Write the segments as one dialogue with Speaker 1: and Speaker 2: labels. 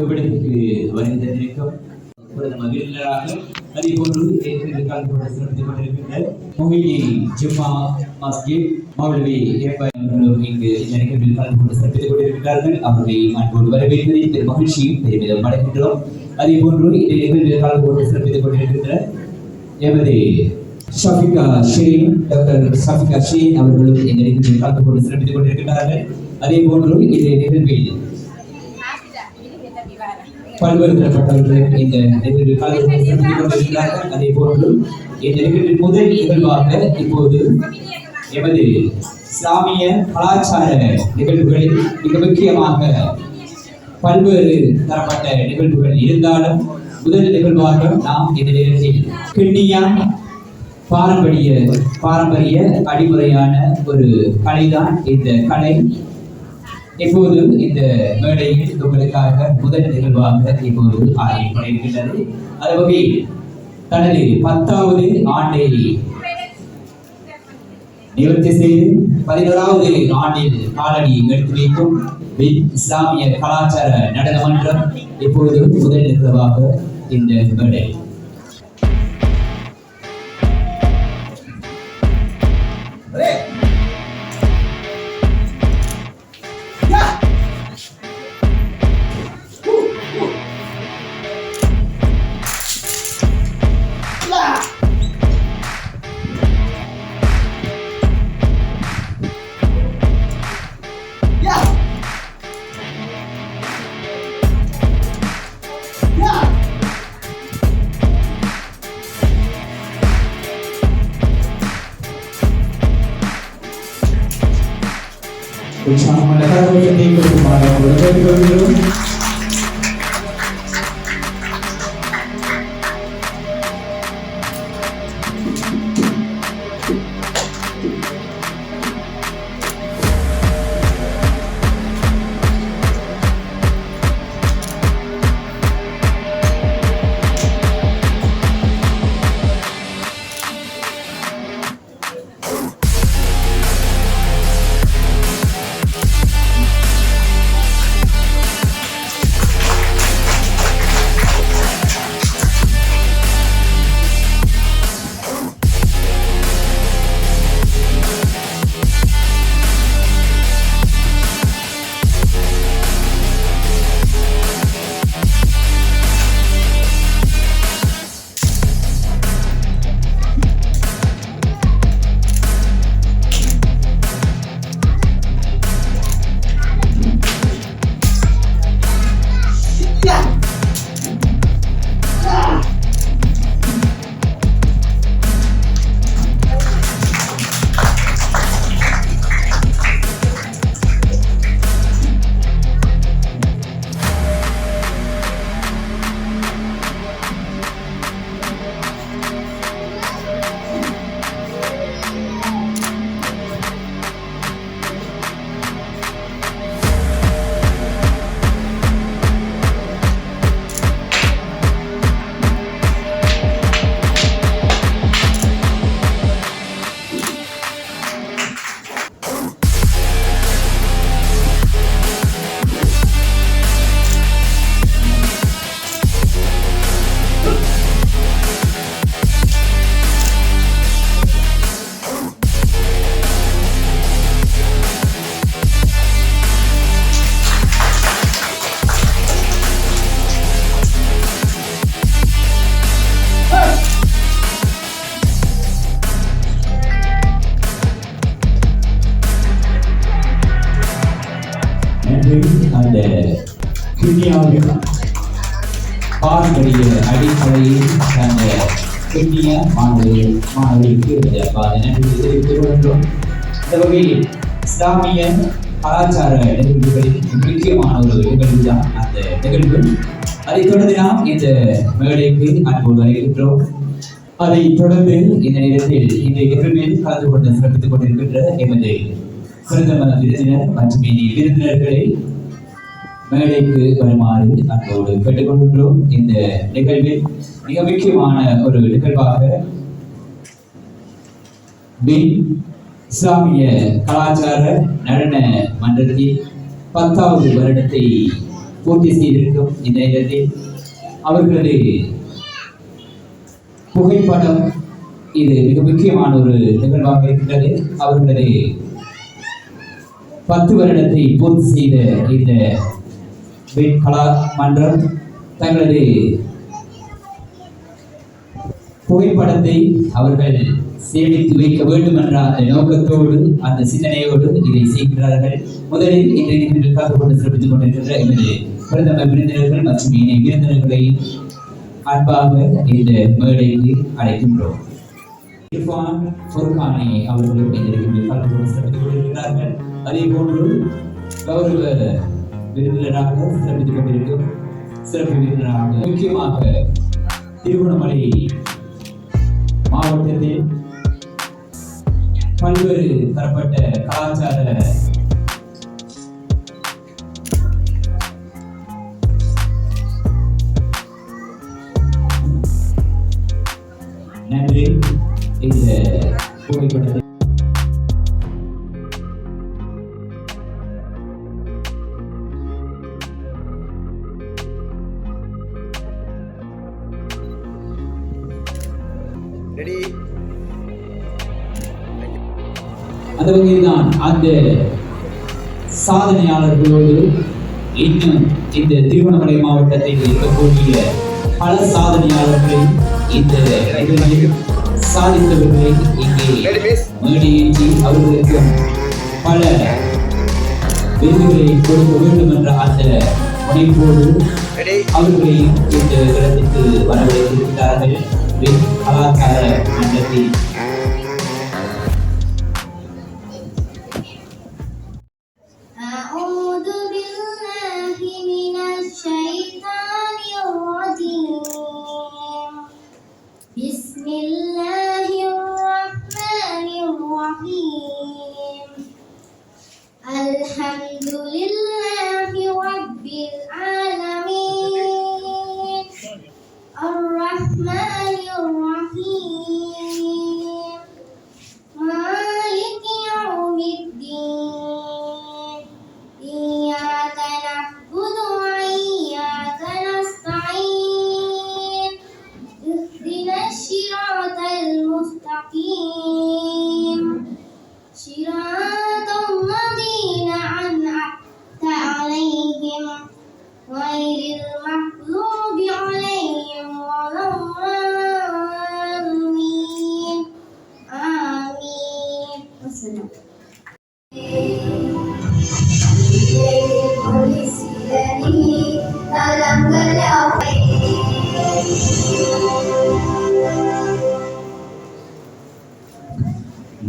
Speaker 1: இவ்விடத்துக்கு வருகின்றிருக்கும் மகிழ்ச்சியாக அதே போன்று சிறப்பித்துக் கொண்டிருக்கின்ற மொஹிடி ஜும்மா மஸ்ஜித் மௌலவி அவர்களும் இங்கு இந்த நிகழ்வில் கலந்து கொண்டு சிறப்பித்துக் கொண்டிருக்கிறார்கள். அவர்களை அன்போடு வரவேற்பதை பெரும் மகிழ்ச்சியும் பெருமிதம் அடைகின்றோம். அதே போன்று இந்த நிகழ்வில் கலந்து கொண்டு சிறப்பித்துக் கொண்டிருக்கின்ற எமது ஷாஃபிகா ஷெரீன் டாக்டர் ஷாஃபிகா ஷெரீன் அவர்களும் இந்த நிகழ்வில் கலந்து கொண்டு சிறப்பித்துக் கொண்டிருக்கிறார்கள். அதே போன்று இந்த நிகழ்வில் பல்வேறு தரப்பட்டவர்கள் இந்த நிகழ்வில் கலந்து கொண்டு சிறப்பித்துக் கொண்டிருக்கிறார்கள். அதே போன்று இந்த நிகழ்வில் முதல் நிகழ்வாக இப்போது எமது இஸ்லாமிய கலாச்சார நிகழ்வுகளில் மிக முக்கியமாக பல்வேறு தரப்பட்ட நிகழ்வுகள் இருந்தாலும் முதல் நிகழ்வாக நாம் இந்த நேரத்தில் கிண்ணியா பாரம்பரிய அடிமுறையான ஒரு கலைதான் இந்த கலை. இப்போது இந்த மேடையில் உங்களுக்காக முதல் நிகழ்வாக இப்போது ஆரம்பிக்கின்றது. அது வகையில் தனது 10வது ஆண்டை நிவர்த்தி செய்து 11வது ஆண்டில் காலடி எடுத்து வைக்கும் இஸ்லாமிய கலாச்சார நடன மன்றம் இப்போது முதல் நிகழ்வாக இந்த மேடை. அந்த கிண்ணியாவின் பாரம்பரிய அடிப்படையில் அந்த கிண்ணிய மாணவர்களுக்கு நன்றி தெரிவித்துக் கொள்கின்றோம். இந்த வகையில் இஸ்லாமிய கலாச்சார நிகழ்வுகளில் முக்கியமான ஒரு நிகழ்வு தான் அந்த நிகழ்வு. அதைத் தொடர்ந்து நாம் இந்த மேடைக்கு அன்போடு வருகின்றோம். அதைத் தொடர்ந்து இந்த நேரத்தில் இந்த நிகழ்வில் கலந்து கொண்டு சிறப்பித்துக் கொண்டிருக்கின்ற எமது பிரதம விருந்தினர் மற்றும் விருந்தினர்களை மேடைக்கு வருமாறு அன்போடு கேட்டுக்கொள்கின்றோம். இந்த நிகழ்வில் மிக முக்கியமான ஒரு நிகழ்வாக பின் இஸ்லாமிய கலாச்சார நடன மன்றத்தின் 10வது வருடத்தை பூர்த்தி செய்திருக்கும் இந்த நேரத்தில் அவர்களது புகைப்படம் இது மிக முக்கியமான ஒரு நிகழ்வாக இருக்கின்றது. அவர்களது 10 வருடத்தை பூர்த்தி செய்த இந்த கலா மன்றம் தங்களது புகைப்படத்தை அவர்கள் சேமித்து வைக்க வேண்டும் என்ற அந்த நோக்கத்தோடு அந்த சிந்தனையோடு இதை செய்கிறார்கள். முதலில் இன்றைய நிகழ்வில் கலந்து கொண்டு சிறப்பித்துக் கொண்டிருக்கின்ற எமது பிரதம விருந்தினர்கள் மற்றும் இணை விருந்தினர்களை அன்பாக இந்த மேடைக்கு அழைக்கின்றோம். இர்ஃபான் ஃபுர்கானி அவர்களும் இந்த நிகழ்வில் கலந்து கொண்டு சிறப்பித்துக் கொண்டிருக்கிறார்கள். அதே போன்று கௌரவ விருந்தினராக சிறப்பித்துக் கொண்டிருக்கும் சிறப்பு விருந்தினராக முக்கியமாக திருகோணமலை மாவட்டத்தில் பல்வேறு தரப்பட்ட கலாச்சார நன்றி. இந்த புகைப்படத்தை அந்த வகையில் தான் அந்த சாதனையாளர்களோடு இன்னும் இந்த திருவண்ணாமலை மாவட்டத்தில் இருக்கக்கூடிய பல சாதனையாளர்களை இந்த நிகழ்வில் சாதித்தவர்களை இங்கே மேடையேற்றி அவர்களுக்கு பல விருதுகளை கொடுக்க வேண்டும் என்ற அந்த முனைப்போடு அவர்களை இந்த இடத்திற்கு வரவழைத்திருக்கிறார்கள். கலாச்சார மன்றத்தில்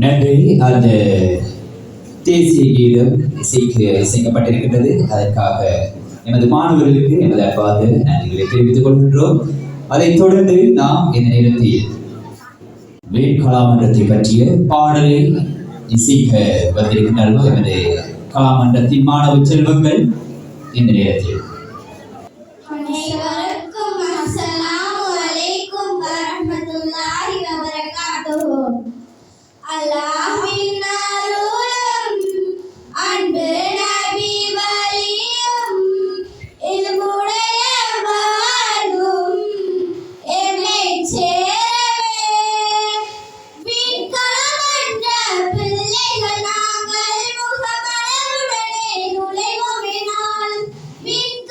Speaker 1: நன்றி. அந்த தேசிய கீதம் இசைக்கப்பட்டிருக்கின்றது. அதற்காக எமது மாணவர்களுக்கு எமது அன்பார்ந்த நன்றிகளை தெரிவித்துக் கொள்கின்றோம். அதைத் தொடர்ந்து நாம் இந்த நேரத்தில் கலாமன்றத்தை பற்றிய பாடலை இசைக்க வந்திருக்கின்றார்கள் எமது கலாமன்றத்தின் மாணவ செல்வங்கள். இந்த நேரத்தில்
Speaker 2: Bin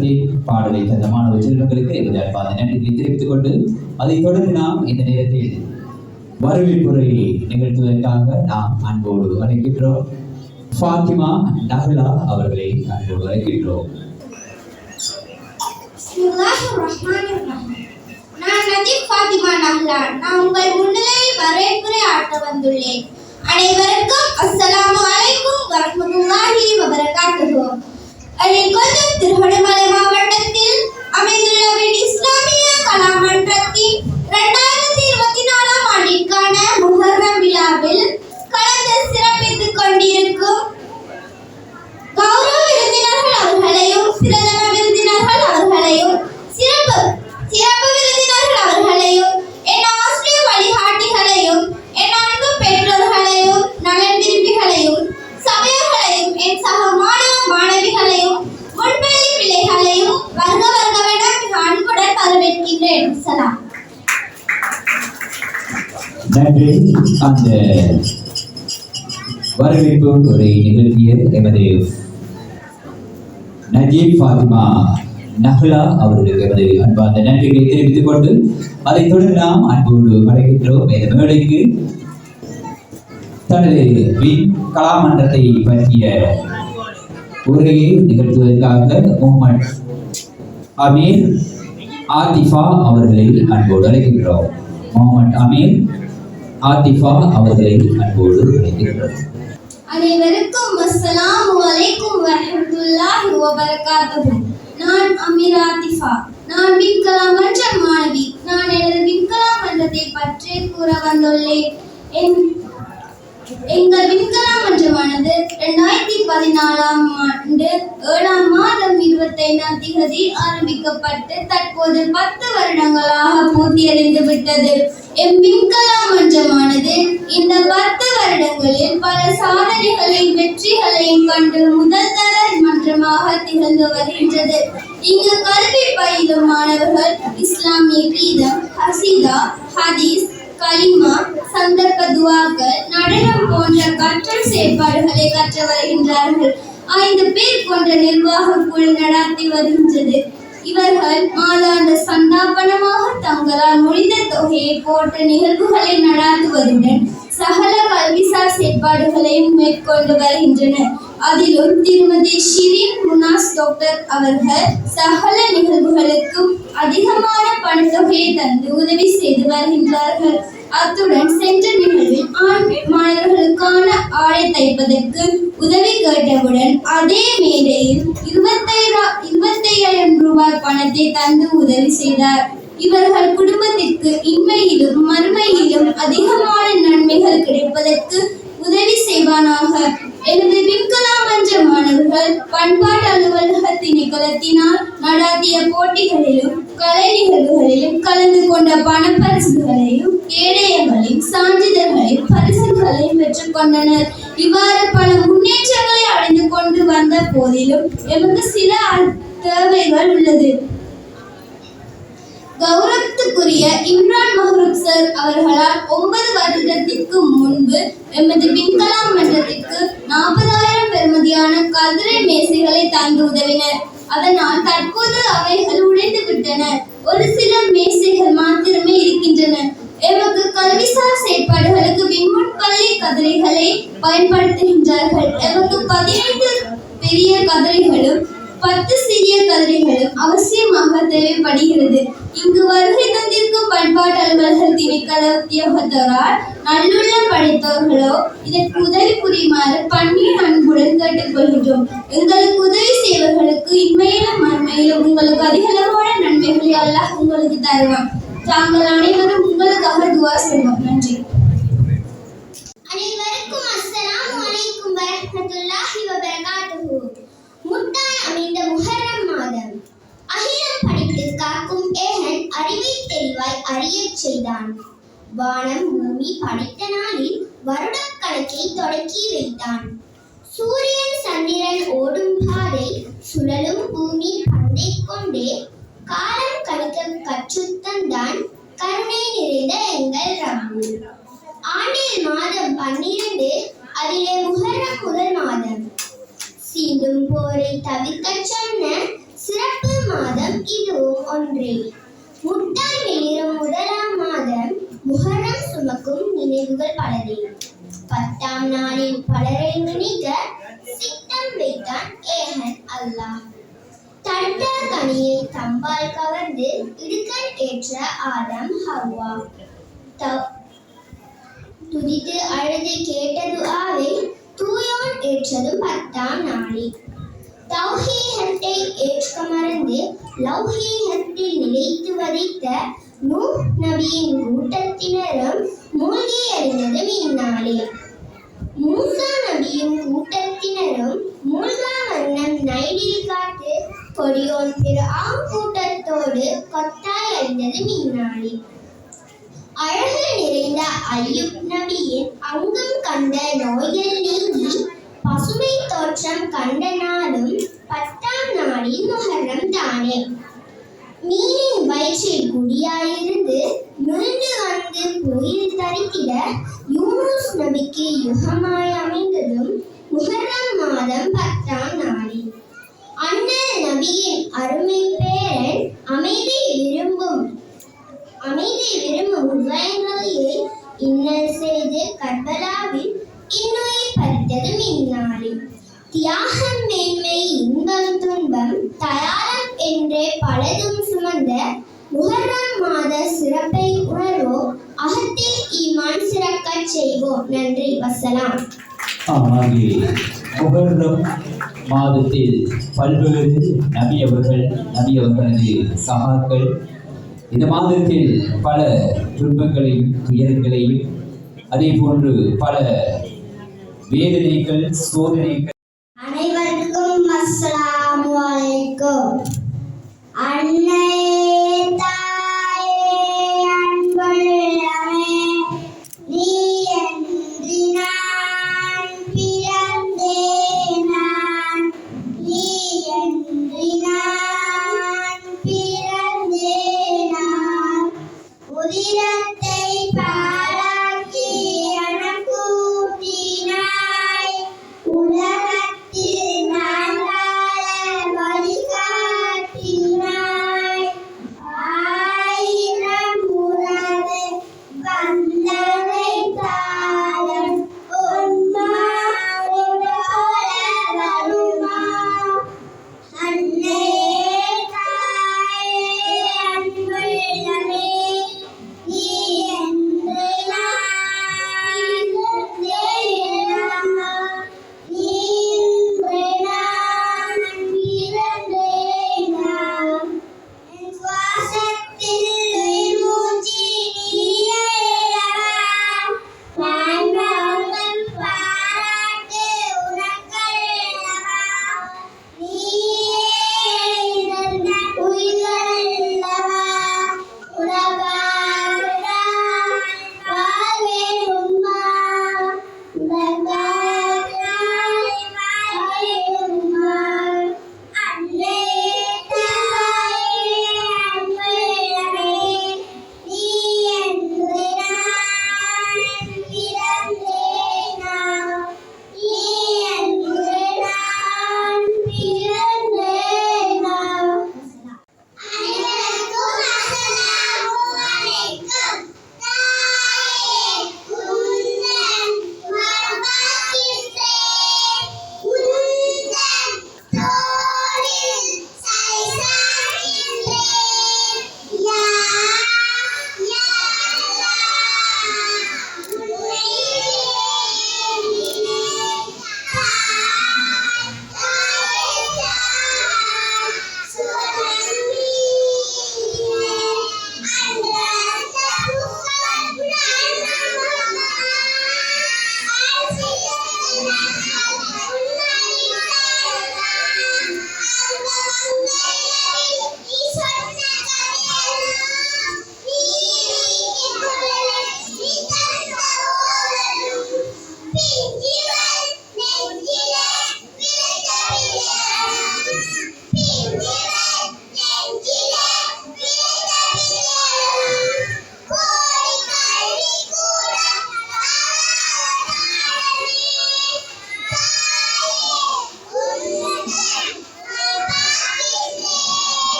Speaker 1: வருடத்தின் பாடலை தந்த மாணவ செல்வங்களுக்கு எமது அன்பான நன்றியை தெரிவித்துக் கொண்டு அதைத் தொடர்ந்து நாம் இந்த நேரத்தில் வரவேற்புரையை நிகழ்த்துவதற்காக நாம் அன்போடு அழைக்கின்றோம் ஃபாத்திமா நஹ்லா அவர்களை அன்போடு அழைக்கின்றோம்.
Speaker 2: நான் நஜீப் ஃபாத்திமா நஹ்லா. நான் உங்கள் முன்னிலையில் வரவேற்புரை ஆற்ற வந்துள்ளேன். அனைவருக்கும் அஸ்ஸலாமு அலைக்கும் வரஹ்மத்துல்லாஹி வபரகாத்துஹு. அலிகொல்லம் திருவண்ணாமலை மாவட்டத்தில் அமைந்துள்ள இஸ்லாமிய கலா மன்றத்தின் 2024 ஆண்டிற்கான முஹர்ரம் விழாவில் கலந்து சிறப்பித்துக் கொண்டிருக்கும் கௌரவ விருந்தினர்கள் அவர்களையும் பிரதம விருந்தினர்கள் அவர்களையும் சிறப்பு விருந்தினர்கள் அவர்களையும் என் ஆசிரியர் வழிகாட்டிகளையும் என் அன்பு பெற்றோர்களையும் நலன் விரும்பிகளையும் சபையர்களையும் என் சக மாணவ மாணவிகளையும் முன்பள்ளி பிள்ளைகளையும் வருகவென மிக அன்புடன் வரவேற்கின்றேன். சலாம்.
Speaker 1: நன்றி. அந்த வரவேற்பு உரை நிகழ்த்திய எமது நஜீப் ஃபாத்திமா நஹ்லா அவர்களுக்கு எமது அன்பார்ந்த நன்றிகளை தெரிவித்துக் கொண்டு அதைத் தொடர்ந்து நாம் அன்போடு அழைக்கின்றோம் இந்த மேடைக்கு தனது கலாமன்றத்தை பற்றிய உரையை நிகழ்த்துவதற்காக முகமது அமீர் ஆத்திஃபா அவர்களை அன்போடு அழைக்கின்றோம். முகமது அமீர் ஆத்திஃபா அவர்களை அன்போடு அழைக்கின்றோம்.
Speaker 2: அனைவருக்கும் அஸ்ஸலாமு அலைக்கும் வரஹ்மத்துல்லாஹி வபரகாத்துஹு. நான் அமீர் ஆத்திஃபா. நான் விண்கலா மன்ற மாணவி. நான் எனது விண்கலா மன்றத்தை பற்றி கூற வந்துள்ளேன். எங்கள் விண்கலா மன்றமானது 2014 ஆண்டு 7ஆம் மாதம் 25ஆம் தேதி ஆரம்பிக்கப்பட்டு தற்போது 10 வருடங்களாக பூர்த்தியடைந்து விட்டது. எம் விண்கலா மன்றமானது இந்த 10 வருடங்களில் பல சாதனைகளையும் வெற்றிகளையும் கண்டு முதல் தர மன்றமாக திகழ்ந்து வருகின்றது. இங்கு கல்வி பயிலும் மாணவர்கள் இஸ்லாமிய கீதம், கசீதா, ஹதீஸ், கலிமா, சந்தர்ப்ப துஆக்கள், நடனம் போன்ற கற்றல் செயற்பாடுகளை கற்று வருகின்றார்கள். 5 பேர் கொண்ட நிர்வாக குழு நடத்தி வருகின்றது. இவர்கள் மாதாந்த சந்தாபனமாக தங்களால் முடிந்த தொகையை போன்ற நிகழ்வுகளை நடாத்துவதுடன் சகல கல்விசார் செயற்பாடுகளையும் மேற்கொண்டு வருகின்றனர். அதிலும் திருமதி ஷிரீன் முனாஸ் டாக்டர் அவர்கள் சகல நிகழ்வுகளுக்கும் அதிகமான பணத்தொகையை தந்து உதவி செய்து வருகின்றார்கள். அத்துடன் சென்ற நிகழ்வில் ஆண் மாணவர்களுக்கான ஆடை தைப்பதற்கு உதவி கேட்டவுடன் அதே மேடையில் 25,000 ரூபாய் பணத்தை தந்து உதவி செய்தார். இவர்கள் குடும்பத்திற்கு இன்மையிலும் மறுமையிலும் அதிகமான நன்மைகள் கிடைப்பதற்கு உதவி செய்வானாக. எனது விண்கலா மன்ற மாணவர்கள் பண்பாட்டு அலுவலக திணைக்களத்தினால் நடாத்திய போட்டிகளிலும் கலை நிகழ்வுகளிலும் கலந்து கொண்ட பணப்பரிசுகளையும் கேடயங்களையும் சான்றிதழ்களையும் பரிசுகளையும் பெற்றுக் கொண்டனர். இவ்வாறு பல முன்னேற்றங்களை அடைந்து கொண்டு வந்த போதிலும் எமக்கு சில தேவைகள் உள்ளது. கௌரவத்துக்குரிய இம்ரான் மஹ்ரூப் சார் அவர்களால் 9 வருடத்திற்கு முன்பு எமது விண்கலா மன்றத்திற்கு 40,000 பெறுமதியான கதிரை மேசைகளை தந்து உதவினர். அதனால் தற்போது அவைகள் உடைந்து விட்டன. ஒரு சில மேசைகள் மாத்திரமே இருக்கின்றன. எமக்கு கல்விசார் செயற்பாடுகளுக்கு விண்முன்பள்ளி கதிரைகளை பயன்படுத்துகின்றார்கள். எமக்கு 15 பெரிய கதிரைகளும் 10 சிறிய கதிரைகளும் அவசியமாக தேவைப்படுகிறது. இங்கு வருகை தந்திருக்கும் பண்பாட்டு அலுவலர்கள் திணைக்கள உத்தியோகத்தரால் நல்லுள்ளம் படைத்தவர்களோ இதற்கு உதவி புரியுமாறு பணியின் அன்புடன் கேட்டுக்கொள்கின்றோம். எங்களுக்கு உதவி செய்வர்களுக்கு இன்மையிலும் மறுமையிலும் உங்களுக்கு அதிகளவான நன்மைகளை அல்லாஹ் உங்களுக்கு தருவான். தாங்கள் அனைவரும் உங்களுக்காக துஆ செய்வோம். நன்றி. அனைவருக்கும் அஸ்ஸலாமு அலைக்கும் வரஹ்மத்துல்லாஹி வபரகாத்துஹு. முட்டாய் அமைந்த முஹர்ரம் மாதம் அகிலம் படித்து காக்கும் ஏகன் அறிவை தெளிவாய் அறியச் செய்தான். வானம் பூமி படைத்த நாளில் வருடக்கணக்கை தொடக்கி வைத்தான். சூரியன் சந்திரன் ஓடும் பாதை சுழலும் பூமி பந்தை கொண்டே காலம் கணிக்க கற்றுத்தந்தான் கருணை நிறைந்த எங்கள் ரப்பு. ஆண்டில் மாதம் 12, அதிலே முஹர்ரம் முதல் மாதம். சீண்டும் போரை தவிர்க்கச் சொன்ன
Speaker 3: சிறப்பு மாதம் இதுவும் ஒன்றே. முட்டாய் வெளிரும் முதலாம் மாதம் முஹர்ரம் சுமக்கும் நினைவுகள் பலரே. 10ஆம் நாளில் பலரை நினைக்க சித்தம் வைத்தான் ஏகன் அல்லாஹ். தட்ட கனியை தம்பால் கவர்ந்து இடுக்கண் ஏற்ற ஆதம் ஹவ்வா. துதித்து அழுது கேட்ட துஆவை தூயோன் ஏற்றதும் 10ஆம் நாளில். தௌஹீதத்தை ஏற்க மறந்து லௌஹீதத்தில் நிலைத்து வதித்த நூஹ் நபியின் கூட்டத்தினரும் மூழ்கி அறிந்ததும் இந்நாளில். மூசா நபியும் கூட்டத்தினரும் மூழ்கா வண்ணம் நைலில் காத்து கொடியோன் பிர்ஆன் கூட்டத்தோடு கொத்தாய் அறிந்ததும் இந்நாளில். அழகு நிறைந்த அய்யூப் நபியின் அங்கம் கண்ட நோய்கள் நீங்கி பசுமை தோற்றம் கண்ட நாளும் 10ஆம் நாளில் முஹர்ரம் தானே. மீனின் வயிற்றில் குடியாயிருந்து மீண்டு வந்து பொயில் தரித்திட யூனுஸ் நபிக்கு யுகமாய் அமைந்ததும் முஹர்ரம் மாதம் 10ஆம் நாளில். அண்ணல் நபியின் அருமை பேரன் அமைதி விரும்பும் ஹுசைன் ரலியை இன்னல் செய்து கர்பலாவில் இன்னுயிர் பறித்ததும் இந்நாளில். தியாகம் மேன்மை இன்பம் துன்பம் தயாரம் என்றே பலதும் சுமந்த முஹர்ரம் மாத சிறப்பை உணர்வோம். அகத்தில் ஈமான் சிறக்கச் செய்வோம். நன்றி. வசலாம்.
Speaker 1: முஹர்ரம் மாதத்தில் பல்வேறு நபி அவர்களது சகாக்கள் இந்த மாதத்தில் பல துன்பங்களையும் துயரங்களையும் அதே போன்று பல வேதனைகள் சோதனைகள்.
Speaker 3: அனைவருக்கும் அஸ்ஸலாமு அலைக்கும். அன்னை தாயே அன்புள்ளமே, நீ என்று நான் பிறந்தேன். நீ என்று நான் பிறந்தேன். உதிரத்தை பாழாக்கி அணக்கூட்டினாய். உலகத்தில் நான் வாழ வழிகாட்டினாய். ஆயிரம் உறவு வந்தனை தாயம் உன்மாவோடு போல வருமா. அன்னையே தாயே அன்புள்ளமே, நீ என்று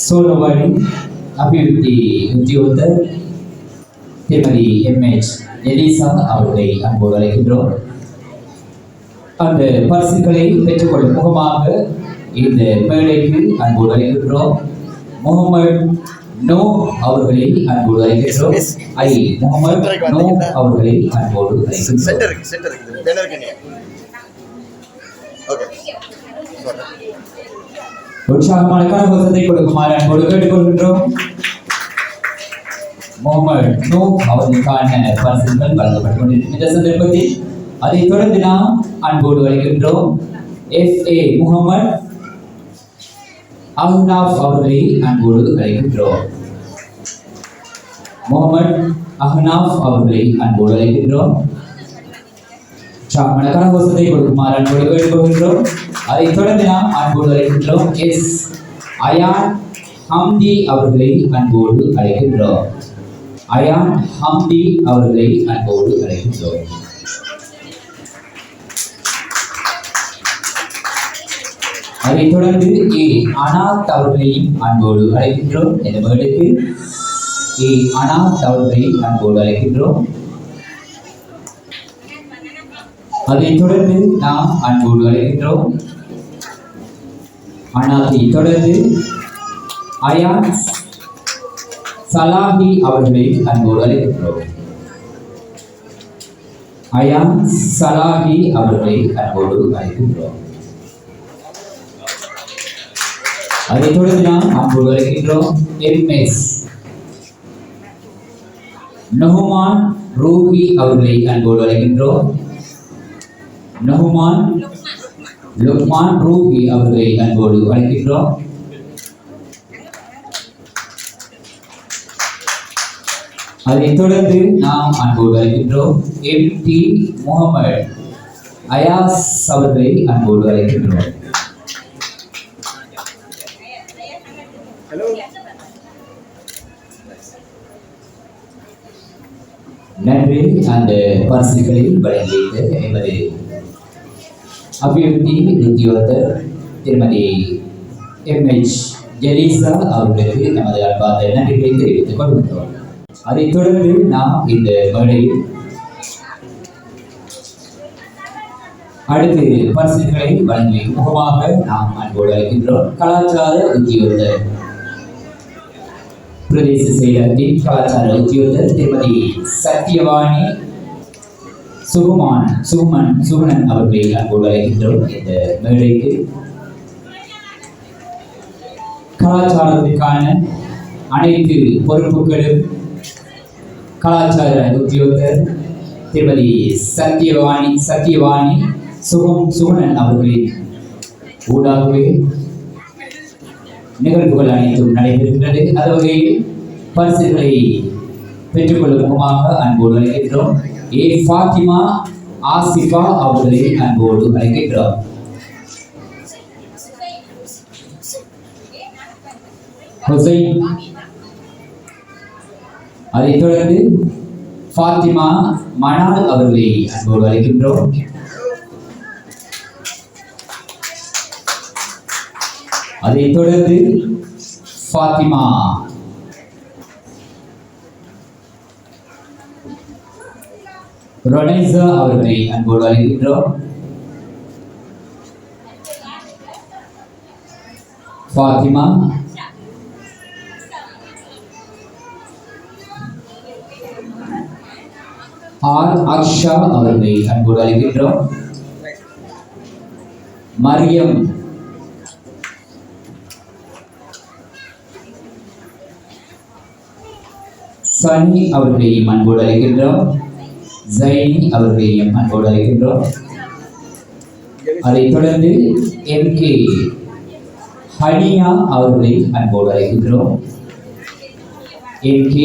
Speaker 1: சோழவழி அபிவிருத்தி உத்தியோகத்தர் திருமதி எம்எச் எலிசா அவர்களை அன்போடு அழைக்கின்றோம். அந்த பரிசுகளை பெற்றுக்கொள்ளும் முகமாக இந்த மேடைக்கு அன்போடு அழைக்கின்றோம். முகமது நோ அவர்களை அன்போடு அழைக்கின்றோம். முகமது நோ அவர்களை அன்போடு அழைக்கின்றோம். உற்சாகமான கரகோஷத்தை கொடுக்குமாறு அன்போடு கேட்டுக்கொள்கின்றோம். முகமது நோ அவர்களுக்கான பரிசுகள் வழங்கப்பட்டுக் கொண்டிருக்கும் இந்த சந்தர்ப்பத்தில் அதைத் தொடர்ந்து நாம் அன்போடு அழைக்கின்றோம் FA முகமது அஹ்னாஃப் அவர்களை அன்போடு அழைக்கின்றோம். முகமது அஹ்னாஃப் அவர்களை அன்போடு அழைக்கின்றோம். உற்சாகமான கரகோஷத்தை கொடுக்குமாறு அன்போடு கேட்டுக்கொள்கின்றோம். அதைத் தொடர்ந்து நாம் அன்போடு அழைக்கின்றோம் எஸ் அயான் ஹம்தி அவர்களை அன்போடு அழைக்கின்றோம். அயான் ஹம்தி அவர்களை அன்போடு அழைக்கின்றோம். அதைத் தொடர்ந்து அனாத் அவர்களையும் அன்போடு அழைக்கின்றோம். இந்த மேடைக்கு அனாத் அவர்களை அன்போடு அழைக்கின்றோம். அதைத் தொடர்ந்து நாம் அன்போடு அழைக்கின்றோம். அனாத்தை தொடர்ந்து அயான் சலாஹி அவர்களை அன்போடு அழைக்கின்றோம். அயான் சலாஹி அவர்களை அன்போடு அழைக்கின்றோம். அதைத் தொடர்ந்து நாம் அன்போடு அழைக்கின்றோம் எம்எஸ் நுஹ்மான் ரூஹி அவர்களை அன்போடு அழைக்கின்றோம். நுஹ்மான் லுக்மான் ரூஹி அவர்களை அன்போடு அழைக்கின்றோம். அதைத் தொடர்ந்து நாம் அன்போடு அழைக்கின்றோம் MT முகமது அயாஸ் அவர்களை அன்போடு அழைக்கின்றோம். நன்றி. அந்த பரிசுகளை வழங்கிய எமது அபிவிருத்தி உத்தியோகத்தர் திருமதி எம்எச் எலிசா அவர்களுக்கு நமது அன்பார்ந்த நன்றிகளை தெரிவித்துக் கொள்கின்றோம். அதைத் தொடர்ந்து நாம் இந்த மேடையில் அடுத்து பரிசுகளை வழங்கி முகமாக நாம் அன்போடு அழைக்கின்றோம் கலாச்சார உத்தியோகத்தர் பிரதேச செயலகத்தின் கலாச்சார உத்தியோகத்தர் திருமதி சத்யவாணி சுகுணன் அவர்களை அன்போடு அழைக்கின்றோம். இந்த மேடைக்கு கலாச்சாரத்திற்கான அனைத்து பொறுப்புகளும் கலாச்சார உத்தியோகத்தர் திருமதி சத்யவாணி சுகுணன் அவர்களின் ஊடாகவே நிகழ்வுகள் அனைத்தும் நடைபெறுகின்றது. அந்த வகையில் பரிசுகளை பெற்றுக்கொள்ளும் முகமாக அன்போடு அழைக்கின்றோம் ஃபாத்திமா ஆசிஃபா அவர்களை அன்போடு அழைக்கின்றோம். ஹுசைன் அதைத் தொடர்ந்து ஃபாத்திமா மனால் அவர்களை அன்போடு அழைக்கின்றோம். அதைத் தொடர்ந்து ஃபாத்திமா ரொனைசா அவர்களை அன்போடு அழைக்கின்றோம். ஃபாத்திமா அக்ஷா அவர்களை அன்போடு அழைக்கின்றோம். மரியம் சனி அவர்களையும் அன்போடு அழைக்கின்றோம். ஜைனி அவர்களையும் அன்போடு அழைக்கின்றோம். அதைத் தொடர்ந்து MK ஹனியா அவர்களை அன்போடு அழைக்கின்றோம். MK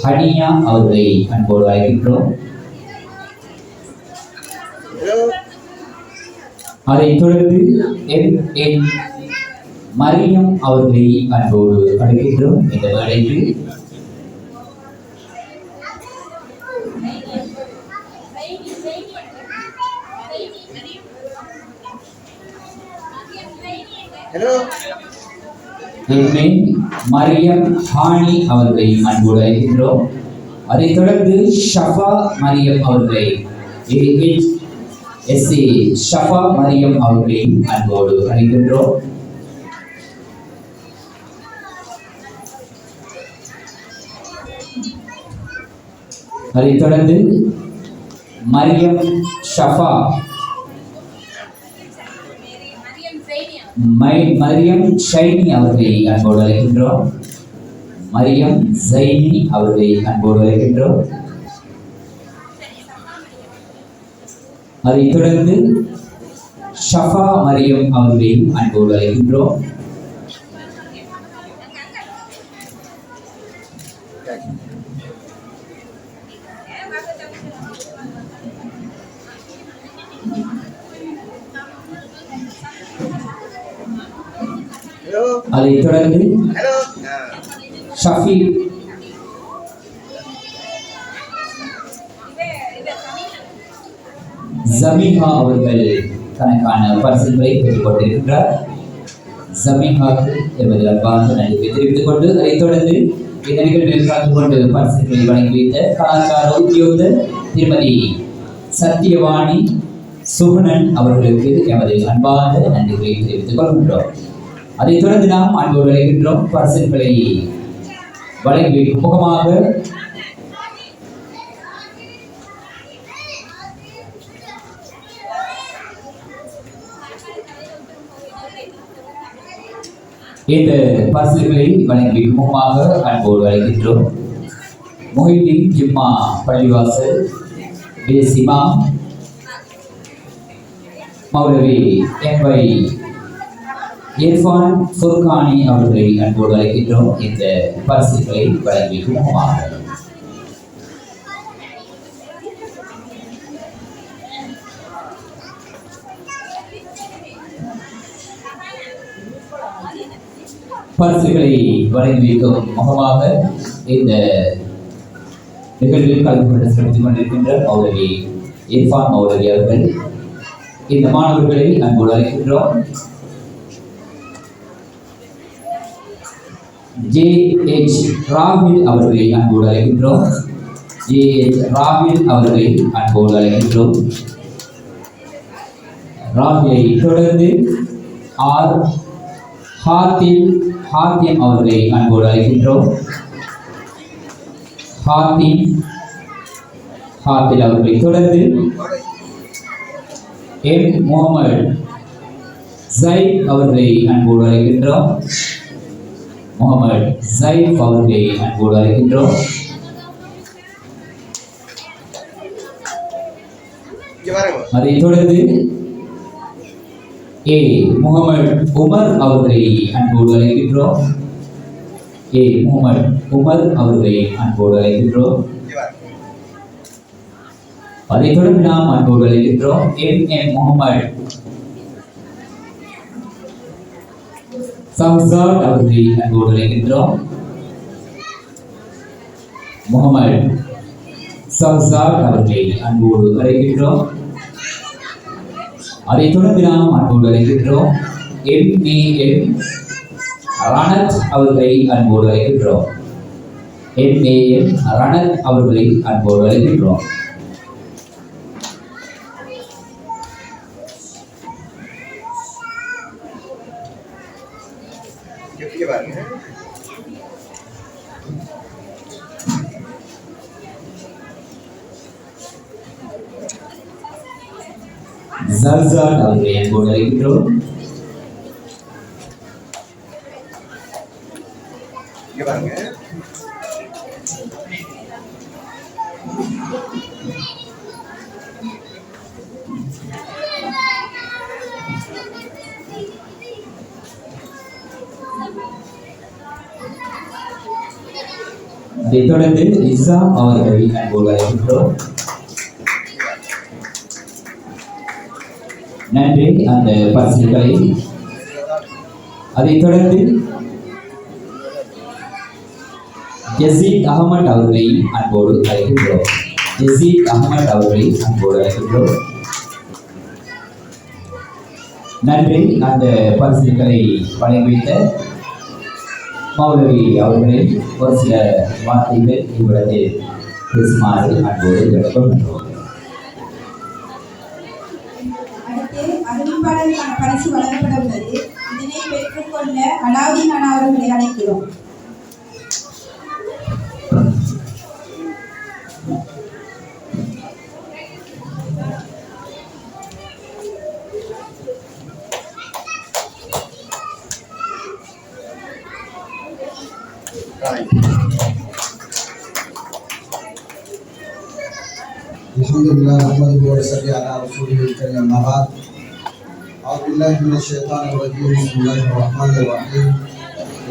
Speaker 1: ஹனியா அவர்களை அன்போடு அழைக்கின்றோம். அதைத் தொடர்ந்து MN மரியம் அவர்களை அன்போடு அழைக்கின்றோம். இந்த வேளைக்கு எம்ஏ மரியம் ஹானி அவர்களை அன்போடு அழைக்கின்றோம். அதைத் தொடர்ந்து ஷஃபா மரியம் அவர்களை AHSA ஷஃபா மரியம் அவர்களை அன்போடு அழைக்கின்றோம். அதைத் தொடர்ந்து மரியம் ஷஃபா மரியம் ஷைனி அவர்களை அன்போடு அழைக்கின்றோம். மரியம் ஜைனி அவர்களை அன்போடு அழைக்கின்றோம். அதைத் தொடர்ந்து ஷஃபா மரியம் அவர்களை அன்போடு அழைக்கின்றோம். அதைத் தொடர்ந்து ஷஃபி ஜமீஹா அவர்கள் தனக்கான பரிசுகளை பெற்றுக் கொண்டிருக்கின்றார். ஜமீஹாக்கு எமது அன்பார்ந்த நன்றியை தெரிவித்துக் கொண்டு அதைத் தொடர்ந்து இந்த நிகழ்வில் கலந்து கொண்டு பரிசுகளை வழங்கி வைத்த கலாச்சார உத்தியோகர் திருமதி சத்தியவாணி சுகுணன் அவர்களுக்கு எமது அன்பார்ந்த நன்றிகளை தெரிவித்துக் கொள்கின்றோம். அதைத் தொடர்ந்து நாம் அன்போடு அழைக்கின்றோம். பரிசுகளை வழங்கி வைக்கும் முகமாக இந்த பரிசுகளை வழங்கி வைக்கும் முகமாக அன்போடு அழைக்கின்றோம். மொஹிதீன் ஜிம்மா பள்ளிவாசல் பேசிமா மௌலவி எம்பை இர்ஃபான் ஃபுர்கானி அவர்களை அன்போடு அழைக்கின்றோம். இந்த பரிசுகளை வழங்கி வைக்கும் முகமாக பரிசுகளை வழங்கி வைக்கும் முகமாக இந்த நிகழ்வில் கலந்து கொண்டு சிறப்பித்துக் கொண்டிருக்கின்ற மௌலவி இர்ஃபான் மௌலவி அவர்கள் இந்த மாணவர்களை அன்போடு அழைக்கின்றோம். JH ராவில் அவர்களை அன்போடு அழைக்கின்றோம். JH ராவில் அவர்களை அன்போடு அழைக்கின்றோம். ராவிலை தொடர்ந்து R ஹாத்திம் அவர்களை அன்போடு அழைக்கின்றோம். ஹாத்தில் அவர்களை தொடர்ந்து M முகமது ஜைப் அவர்களை அன்போடு அழைக்கின்றோம். முகமது ஜைப் அவர்களை அன்போடு அழைக்கின்றோம். அதைத் தொடர்ந்து A முகமது உமர் அவர்களை அன்போடு அழைக்கின்றோம். A முகமது உமர் அவர்களை அன்போடு அழைக்கின்றோம். அதைத் தொடர்ந்து நாம் அன்போடு அழைக்கின்றோம் M முகமது சம்சாத் அவர்களை அன்போடு அழைக்கின்றோம். முகமது சம்சாத் அவர்களை அன்போடு அழைக்கின்றோம். அதைத் தொடர்ந்து நாம் அன்போடு அழைக்கின்றோம் MAM ரணத் அவர்களை அன்போடு அழைக்கின்றோம். MAM ரணத் அவர்களை அன்போடு அழைக்கின்றோம். ஜல்சாட் அவர்களை அன்போடு அழைக்கின்றோம். அதைத் தொடர்ந்து இசா அவர்களை அன்போடு அழைக்கின்றோம். நன்றி அந்த பரிசுகளை. அதைத் தொடர்ந்து யசீத் அகமது அவர்களை அன்போடு அழைக்கின்றோம். யசீத் அகமது அவர்களை அன்போடு அழைக்கின்றோம். நன்றி அந்த பரிசுகளை வழங்கி வைத்த மௌலவி அவர்களை ஒரு சில வார்த்தைகள் இவ்விடத்தில் பேசுமாறு அன்போடு கேட்டுக்கொள்கின்றோம்.
Speaker 4: அடுத்து அறிவிப்பாளருக்கான பரிசு வழங்கப்பட உள்ளது. இதனை பெற்றுக்கொள்ள அலாவுதீன் அண்ணா அவர்களை அழைக்கிறோம்.
Speaker 5: अल्हम्दुलिल्लाह नहमदुहु व नसल्ली अला रसूलिल करीम अम्मा बाद अऊज़ु बिल्लाहि मिनश शैतानिर रजीम बिस्मिल्लाहिर रहमानिर रहीम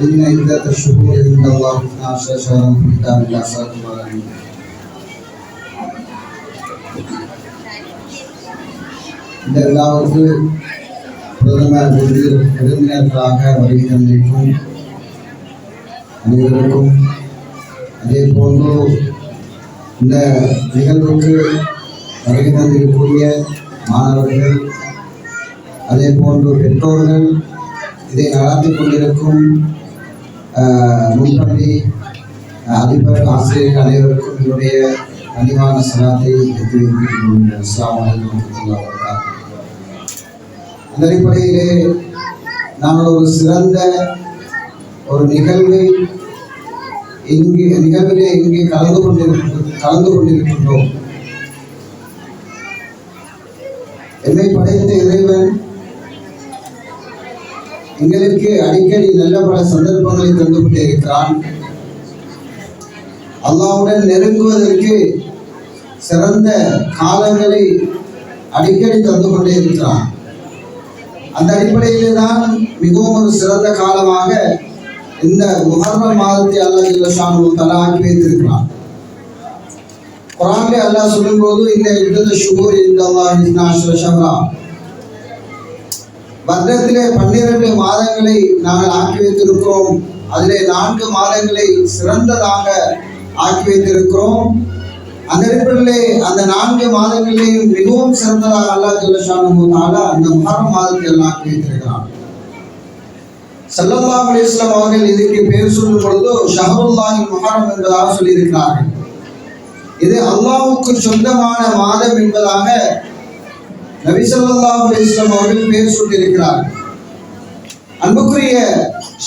Speaker 5: इन्ना इद्दतश शुहूरि इंदल्लाहि 12 शहरन फी किताबिल्लाह सल्लल्लाहु இந்த விழாவுக்கு பிரதம விருந்தினர்களாக வருகை தந்திருக்கும் அனைவருக்கும், அதே போன்று இந்த நிகழ்வுக்கு வருகை தந்திருக்கக்கூடிய மாணவர்கள், அதே போன்று பெற்றோர்கள், இதை நடத்தி கொண்டிருக்கும் முன்பள்ளி அதிபர், ஆசிரியர்கள் அனைவருக்கும் என்னுடைய கனிவான சலாத்தை தெரிவித்துக் அஸ்ஸலாமு அலைக்கும் வரஹ்மத்துல்லாஹி வபரகாத்துஹு. அந்த அடிப்படையிலே நாங்கள் ஒரு சிறந்த ஒரு நிகழ்விலே இங்கே கலந்து கொண்டிருக்கின்றோம். என்னை படைத்த இறைவன் எங்களுக்கு அடிக்கடி நல்ல பல சந்தர்ப்பங்களை தந்து கொண்டே இருக்கிறான். அல்லாஹ்வுடன் நெருங்குவதற்கு சிறந்த காலங்களை அடிக்கடி தந்து கொண்டே இருக்கிறான். அந்த அடிப்படையிலே தான் மிகவும் ஒரு சிறந்த காலமாக இந்த முஹர்ரம் மாதத்தை அல்லாஹ் ஜல்ல ஷானுஹு தஆலா ஆக்கி வைத்திருக்கிறான். குர்ஆனிலே அல்லாஹ் சொல்லும்போது இந்த இத்தத ஷுஹூர் இன்தல்லாஹி 12 ஷஹ்ரா, வருடத்திலே 12 மாதங்களை நாங்கள் ஆக்கி வைத்திருக்கிறோம். அதிலே 4 மாதங்களை சிறந்ததாக ஆக்கி வைத்திருக்கிறோம். அந்த அடிப்படையிலே அந்த 4 மாதங்களிலேயும் மிகவும் சிறந்ததாக அல்லாஹ் ஜல்ல ஷானுஹு தஆலா அந்த முஹர்ரம் மாதத்தை எல்லாம் ஆக்கி வைத்திருக்கிறான். ஸல்லல்லாஹு அலைஹி வஸல்லம் அவர்கள் இதுக்கு பேர் சொல்லும் பொழுது ஷஹ்ருல்லாஹி முஹர்ரம் என்பதாக சொல்லியிருக்கிறார்கள். இது அல்லாஹ்வுக்கு சொந்தமான மாதம் என்பதாக நபி ஸல்லல்லாஹு அலைஹி வஸல்லம் அவர்கள் பேர் சொல்லியிருக்கிறார்கள். அன்புக்குரிய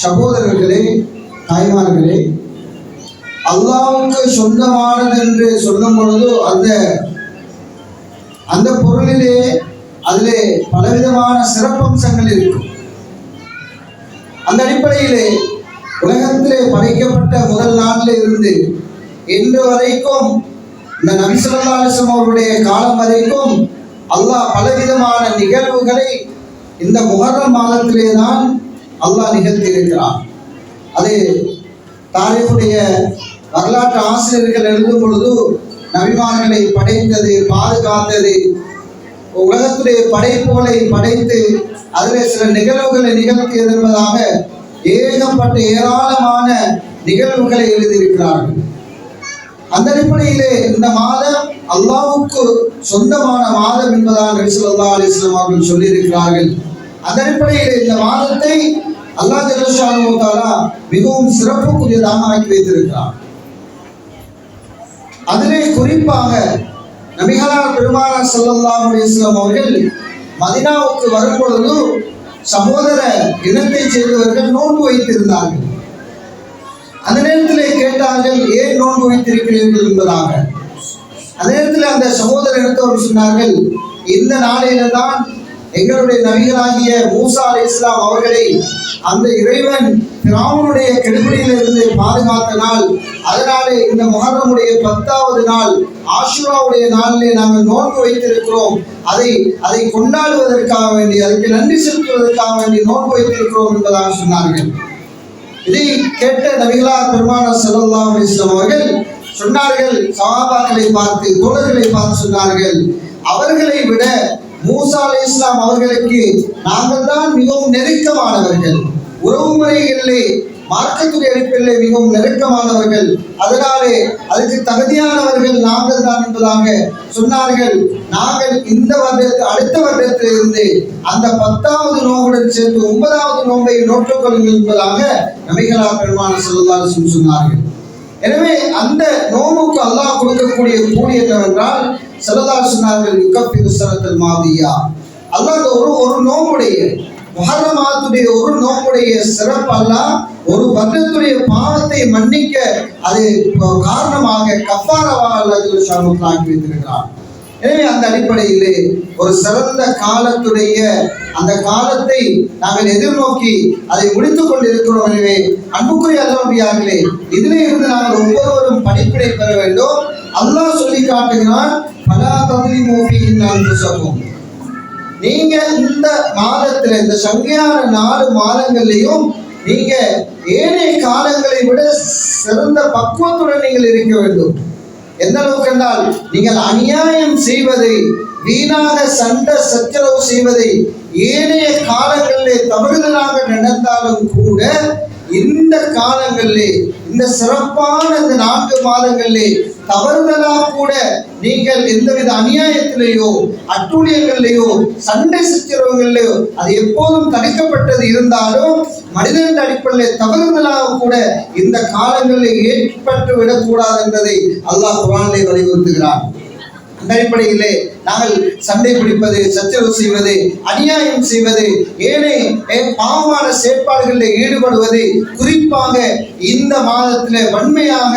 Speaker 5: சகோதரர்களே, தாய்மார்களே, அல்லாஹ்வுக்கு சொந்தமானது என்று சொல்லும் பொழுது அந்த பொருளிலே அதிலே பலவிதமான சிறப்பம்சங்கள் இருக்கும். அந்த அடிப்படையிலே உலகத்திலே படைக்கப்பட்ட முதல் நாளில் இருந்து இன்று வரைக்கும் இந்த நபி ஸல்லல்லாஹு அலைஹி வஸல்லம் அவருடைய காலம் வரைக்கும் அல்லாஹ் பலவிதமான நிகழ்வுகளை இந்த முஹர்ரம் மாதத்திலே தான் அல்லாஹ் நிகழ்த்தி இருக்கிறான். அது தாரீஃபுடைய வரலாற்று ஆசிரியர்கள் எழுதும் பொழுது நபிமார்களை படைத்தது, பாதுகாத்தது, உலகத்துடைய படைப்புகளை படைத்து அதில் சில நிகழ்வுகளை நிகழ்த்தியது என்பதாக ஏகப்பட்ட ஏராளமான நிகழ்வுகளை எழுதியிருக்கிறார்கள். அந்த அடிப்படையிலே இந்த மாதம் அல்லாஹ்வுக்கு சொந்தமான மாதம் என்பதாக நபி ஸல்லல்லாஹு அலைஹி வஸல்லம் அவர்கள் சொல்லியிருக்கிறார்கள். அந்த அடிப்படையிலே இந்த மாதத்தை அல்லாஹ் ஜல்ல ஷானுஹு தஆலா மிகவும் சிறப்புக்குரியதாக ஆக்கி வைத்திருக்கிறார். அதிலே குறிப்பாக நபிகளார் பெருமானார் ஸல்லல்லாஹு அலைஹி வஸல்லம் அவர்கள் மதீனாவுக்கு வரும் பொழுது சகோதர இனத்தை சேர்ந்தவர்கள் நோன்பு வைத்திருந்தார்கள். அந்த நேரத்திலே கேட்டார்கள், ஏன் நோன்பு வைத்திருக்கிறீர்கள் என்பதாக. அந்த நேரத்தில் அந்த சகோதர இனத்தவர் சொன்னார்கள், இந்த நாளில தான் எங்களுடைய நபிகளாகிய மூசா அலைஹிஸ்ஸலாம் அவர்களை அந்த இறைவன் ஃபிரௌனுடைய கெடுபிடியிலிருந்து பாதுகாத்த நாள். அதனாலே இந்த முஹர்ரமுடைய 10வது நாள் ஆஷுராவுடைய நாளிலே நாங்கள் நோன்பு வைத்திருக்கிறோம். அதை கொண்டாடுவதற்காக வேண்டி, அதற்கு நன்றி செலுத்துவதற்காக வேண்டி நோன்பு வைத்திருக்கிறோம் என்பதாக சொன்னார்கள். இதை கேட்ட நபிகளார் பெருமானார் ஸல்லல்லாஹு அலைஹி வஸல்லம் அவர்கள் சொன்னார்கள், சஹாபாக்களை பார்த்து, தோழர்களை பார்த்து சொன்னார்கள், அவர்களை விட மூசா அலைஹிஸ்ஸலாம் அவர்களுக்கு நாங்கள் தான் மிகவும் நெருக்கமானவர்கள். உறவு முறைகளிலே மார்க்கத்துடைய அடிப்படையிலே மிகவும் நெருக்கமானவர்கள், அதனாலே அதுக்கு தகுதியானவர்கள் நாங்கள் தான் என்பதாக சொன்னார்கள். நாங்கள் இந்த வருடத்து அடுத்த வருடத்திலிருந்து அந்த 10வது நோம்புடன் சேர்த்து 9வது நோன்பை நோற்றுக் கொள்ளுங்கள் என்பதாக நபிகளார் பெருமானார் ஸல்லல்லாஹு அலைஹி வஸல்லம் சொன்னார்கள். எனவே அந்த நோம்புக்கு அல்லாஹ் கொடுக்கக்கூடிய கூலி என்னவென்றால் ஸல்லல்லாஹு சொன்னார்கள், யுகஃபிரு ஸனத்தல் மாதியா. அல்லாஹ் ஒரு நோம்புடைய முஹர்ரம் மாதத்துடைய ஒரு நோம்புடைய சிறப்பு அல்லாஹ் ஒரு வருடத்துடைய பாவத்தை மன்னிக்க அது காரணமாக கஃபாராவாக அல்லாஹ் ஆக்கி வைத்திருக்கிறார். எனவே அந்த அடிப்படையிலே ஒரு சிறந்த காலத்துடைய அந்த காலத்தை நாங்கள் எதிர்நோக்கி அதை முடித்துக் கொண்டிருக்கிறோம். எனவே அன்புக்குரிய அல்லாஹ்வியார்களே, இதிலே இருந்து நாங்கள் ஒவ்வொருவரும் படிப்பினை பெற வேண்டும். அல்லாஹ் சொல்லி காட்டுகிறான், பலா தத்லிமூ ஃபீஹின் அன்ஃபுஸக்கும். நீங்க இந்த மாதத்துல இந்த சங்கையான 4 மாதங்கள்லையும் நீங்க ஏனைய காலங்களை விட சிறந்த பக்குவத்துடன் நீங்கள் இருக்க வேண்டும். எந்த அளவுக்கு என்றால், நீங்கள் அநியாயம் செய்வதை, வீணாக சண்டை சச்சரவு செய்வதை ஏனைய காலங்களிலே தவறுதலாக நடந்தாலும் கூட இந்த காலங்களிலே, இந்த சிறப்பான இந்த 4 மாதங்களிலே தவறுதலாக கூட நீங்கள் எந்தவித அநியாயத்திலேயோ அட்டூழியங்களிலேயோ சண்டை சச்சரவுகளிலேயோ அது எப்போதும் தடுக்கப்பட்டது இருந்தாலும் மனிதன் அடிப்படையில் தவறுதலாக கூட இந்த காலங்களில் ஏற்பட்டு விடக்கூடாது என்பதை அல்லாஹ் குர்ஆனிலே வலியுறுத்துகிறார். அந்த அடிப்படையிலே நாங்கள் சண்டை பிடிப்பது, சச்சரவு செய்வது, அநியாயம் செய்வது, பாவமான செயற்பாடுகளில் ஈடுபடுவது, குறிப்பாக இந்த மாதத்தில் வன்மையாக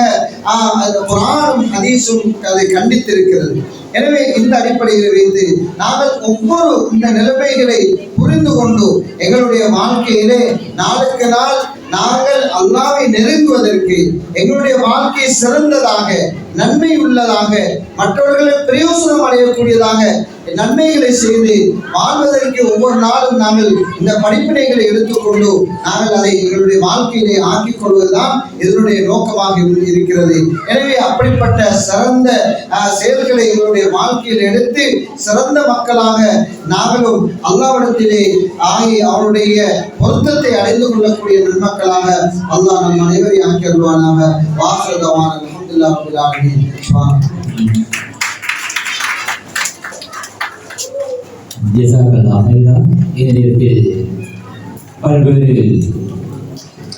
Speaker 5: குர்ஆனும் ஹதீஸும் அதை கண்டித்திருக்கிறது. எனவே இந்த அடிப்படையில் வைத்து நாங்கள் ஒவ்வொரு இந்த நிலைமைகளை புரிந்து கொண்டு எங்களுடைய வாழ்க்கையிலே நாளுக்கு நாள் நாங்கள் அல்லாஹ்வை நெருங்குவதற்கு எங்களுடைய வாழ்க்கை சிறந்ததாக, நன்மை உள்ளதாக, மற்றவர்களை பிரயோசனம் அடையக்கூடியதாக நன்மைகளை செய்து வாழ்வதற்கு ஒவ்வொரு நாளும் நாங்கள் இந்த படிப்பினைகளை எடுத்துக்கொண்டு நாங்கள் அதை எங்களுடைய வாழ்க்கையிலே ஆக்கிக் கொள்வதுதான் இதனுடைய நோக்கமாக இருக்கிறது. எனவே அப்படிப்பட்ட சிறந்த செயல்களை எங்களுடைய வாழ்க்கையில் எடுத்து சிறந்த மக்களாக நாங்களும் அல்லாஹ்விடத்திலே ஆகி அவருடைய பொருத்தத்தை அடைந்து கொள்ளக்கூடிய நன்மக்களாக அல்லாஹ் நம் அனைவரையும் ஆக்கி அருள்வானாக. வாஹிரு தஅவானா அல்ஹம்துலில்லாஹி ரப்பில் ஆலமீன்.
Speaker 1: ஜஸாக்கல்லாஹு ஹைரா. இந்த நேரத்தில் பல்வேறு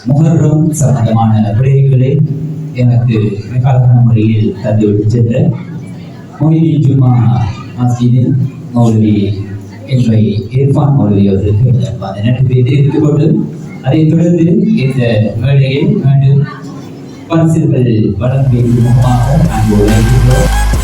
Speaker 1: முஹர்ரம் சம்பந்தமான விடயங்களை எனக்கு மிக அழகான முறையில் தந்துவிட்டு சென்ற மொய்தீன் ஜும்மா மஸ்ஜிதின் மௌலவி என்பை இர்ஃபான் மௌலவி அவர்களுக்கு அந்த நட்பை தெரிவித்துக் கொண்டு அதைத் தொடர்ந்து இந்த மேடையை மீண்டும் பரிசுகள் வழங்குவதற்கு முகமாக அன்போடு